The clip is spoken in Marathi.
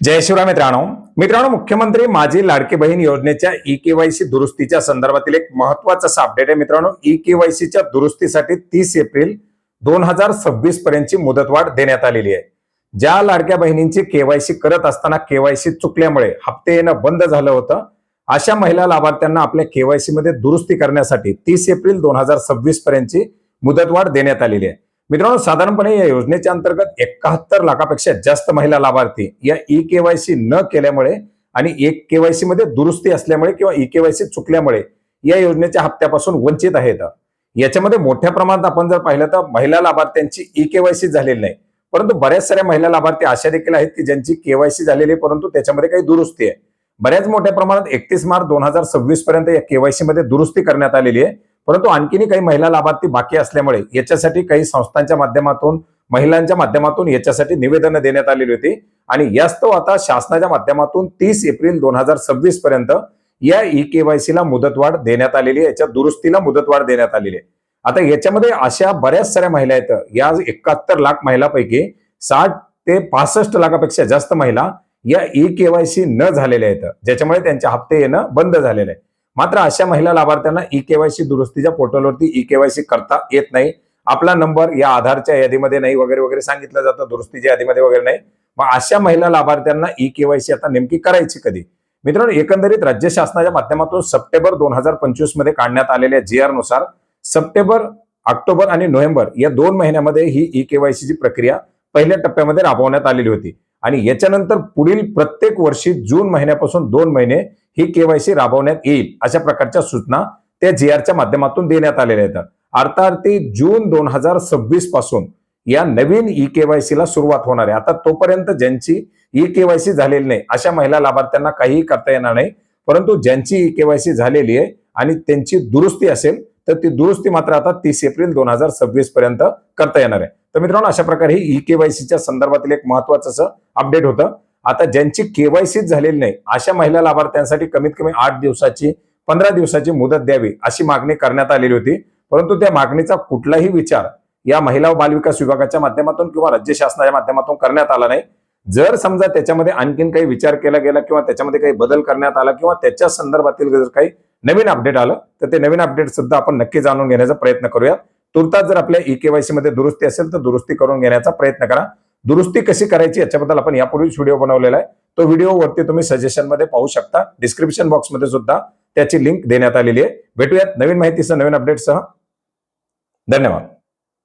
जय शिवराय मित्रांनो मुख्यमंत्री माझी लाडकी बहीण योजनेच्या ई-केवायसी दुरुस्तीच्या संदर्भातील एक महत्त्वाचा असा अपडेट आहे मित्रांनो। ई-केवायसीच्या दुरुस्तीसाठी 30 एप्रिल 2026 पर्यंतची मुदतवाढ देण्यात आलेली आहे। ज्या लाडक्या बहिणींची केवायसी करत असताना केवायसी चुकल्यामुळे हप्ते येणं बंद झालं होतं, अशा महिला लाभार्थ्यांना आपल्या केवायसी मध्ये दुरुस्ती करण्यासाठी 30 एप्रिल 2026 पर्यंतची मुदतवाढ देण्यात आलेली आहे। मित्रांनो, साधारणपणे या योजनेच्या अंतर्गत 71 लाखापेक्षा जास्त महिला लाभार्थी या ई-केवायसी न केल्यामुळे आणि एक केवायसी मध्ये दुरुस्ती असल्यामुळे किंवा ई-केवायसी चुकल्यामुळे या योजनेच्या हप्त्यापासून वंचित आहेत। याच्यामध्ये मोठ्या प्रमाणात आपण जर पाहिलं तर महिला लाभार्थ्यांची ई-केवायसी झालेली नाही, परंतु बऱ्याच साऱ्या महिला लाभार्थी अशा देखील आहेत की ज्यांची केवायसी झालेली आहे परंतु त्याच्यामध्ये काही दुरुस्ती आहे। बऱ्याच मोठ्या प्रमाणात 31 मार्च 2026 पर्यंत या केवायसी मध्ये दुरुस्ती करण्यात आलेली आहे, परंतु आणखीनही काही महिला लाभार्थी बाकी असल्यामुळे याच्यासाठी काही संस्थांच्या माध्यमातून महिलांच्या माध्यमातून याच्यासाठी निवेदन देण्यात आलेली होती आणि यास्तव आता शासनाच्या माध्यमातून 30 एप्रिल 2026 पर्यंत या ई-केवायसी ला मुदतवाढ देण्यात आलेली आहे, याच्या दुरुस्तीला मुदतवाढ देण्यात आलेली आहे। आता याच्यामध्ये अशा बऱ्याच साऱ्या महिला आहेत, या 71 लाख महिलांपैकी 60 ते 65 लाखापेक्षा जास्त महिला या ई-केवायसी न झालेल्या आहेत, ज्याच्यामुळे त्यांचे हप्ते येणं बंद झालेले आहे। मात्र अशा महिला लाभार्थ्यांना ई-केवायसी दुरुस्तीच्या पोर्टलवरती ई-केवायसी करता येत नाही। आपला नंबर या आधारच्या यादीमध्ये नाही वगैरे वगैरे सांगितलं जातं, दुरुस्तीच्या यादीमध्ये वगैरे नाही। मग अशा महिला लाभार्थ्यांना ई-केवायसी आता नेमकी करायची कधी? मित्रांनो, एकंदरीत राज्य शासनाच्या माध्यमातून सप्टेंबर 2025 मध्ये काढण्यात आलेल्या GR नुसार सप्टेंबर, ऑक्टोबर आणि नोव्हेंबर या 2 महिन्यामध्ये ही ई-केवायसी ची प्रक्रिया पहिल्या टप्प्यामध्ये राबवण्यात आलेली होती आणि याच्यानंतर पुढील प्रत्येक वर्षी जून महिन्यापासून 2 महिने ही केवायसी राबवण्यात येईल अशा प्रकारच्या सूचना त्या GRच्या माध्यमातून देण्यात आलेल्या आहेत। अर्थार्थी जून 2026 पासून या नवीन ई-केवायसी ला सुरुवात होणार आहे। आता तोपर्यंत ज्यांची ई-केवायसी झालेली नाही अशा महिला लाभार्थ्यांना काहीही करता येणार नाही, परंतु ज्यांची ई-केवायसी झालेली आहे आणि त्यांची दुरुस्ती असेल तर ती दुरुस्ती मात्र आता 30 एप्रिल 2026 पर्यंत करता येणार आहे। तर मित्रांनो, अशा प्रकारे ही ई-केवायसीच्या संदर्भातील एक महत्त्वाचं असं अपडेट होतं। आता ज्यांची केवायसी झालेली नाही अशा महिला लाभार्थ्यांसाठी कमीत कमी 8 दिवसाची 15 दिवसाची मुदत द्यावी अशी मागणी करण्यात आलेली होती, परंतु त्या मागणीचा कुठलाही विचार या महिला व बालविकास विभागाच्या माध्यमातून किंवा राज्य शासनाच्या माध्यमातून करण्यात आला नाही। जर समजा त्याच्यामध्ये आणखीन काही विचार केला गेला किंवा त्याच्यामध्ये काही बदल करण्यात आला किंवा त्याच्या संदर्भातील जर काही नवीन अपडेट आलं तर ते नवीन अपडेट सुद्धा आपण नक्की जाणून घेण्याचा प्रयत्न करूया। तुर्तास जर आपल्या ई-केवायसी मध्ये दुरुस्ती असेल तर दुरुस्ती करून घेण्याचा प्रयत्न करा। दुरुस्ती कशी करायची याच्याबद्दल आपण यापूर्वीच व्हिडिओ बनवलेला आहे, तो व्हिडिओ वरती तुम्ही सजेशन मध्ये पाहू शकता। डिस्क्रिप्शन बॉक्स मध्ये सुद्धा त्याची लिंक देण्यात आलेली आहे। भेटूयात नवीन माहितीसह नवीन अपडेटसह। धन्यवाद।